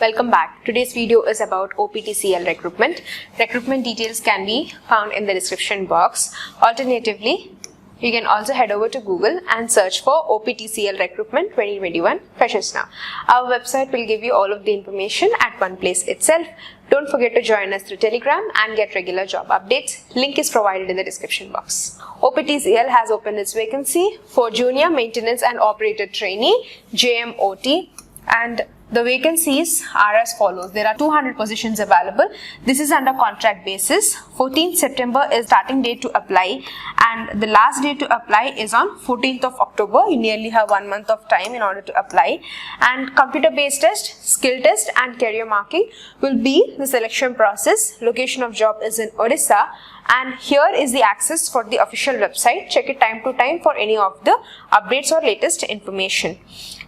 Welcome back. Today's video is about OPTCL recruitment. Recruitment details can be found in the description box. Alternatively, you can also head over to Google and search for OPTCL Recruitment 2021 Freshers Now. Our website will give you all of the information at one place itself. Don't forget to join us through Telegram and get regular job updates. Link is provided in the description box. OPTCL has opened its vacancy for Junior Maintenance and Operator Trainee, JMOT, and the vacancies are as follows. There are 200 positions available. This is under contract basis. 14th September is starting date to apply and the last date to apply is on 14th of October. You nearly have 1 month of time in order to apply. And computer based test, skill test and career marking will be the selection process. Location of job is in Odisha. And here is the access for the official website. Check it time to time for any of the updates or latest information.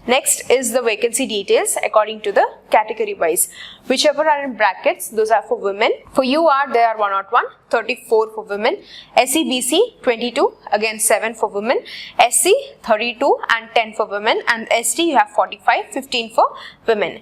Next is the vacancy details according to the category wise. Whichever are in brackets, those are for women. For UR, there are 101, 34 for women. SC/BC 22, again 7 for women. SC 32 and 10 for women. And ST you have 45, 15 for women.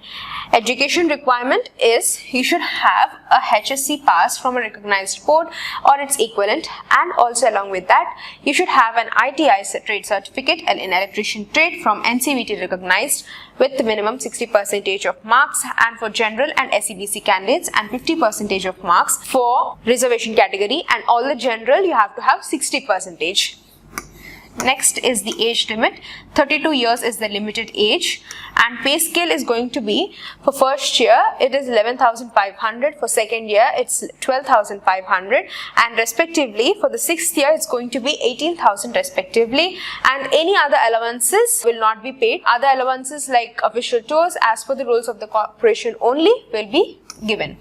Education requirement is you should have a HSC pass from a recognized board or its equivalent, and also along with that you should have an ITI trade certificate and an electrician trade from NCVT recognized with the minimum 60% of marks, and for general and SC/BC candidates and 50% of marks for reservation category, and all the general you have to have 60%. Next is the age limit. 32 years is the limited age, and pay scale is going to be for first year it is 11,500, for second year it's 12,500, and respectively for the sixth year it's going to be 18,000 respectively, and any other allowances will not be paid. Other allowances like official tours as per the rules of the corporation only will be given.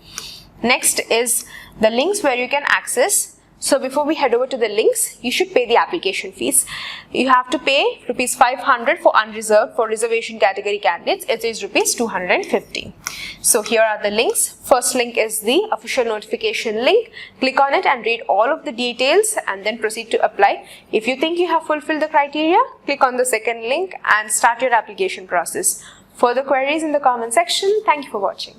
Next is the links where you can access. So before we head over to the links, you should pay the application fees. You have to pay rupees 500 for unreserved. For reservation category candidates, it is rupees 250. So here are the links. First link is the official notification link. Click on it and read all of the details and then proceed to apply. If you think you have fulfilled the criteria, click on the second link and start your application process. Further queries in the comment section. Thank you for watching.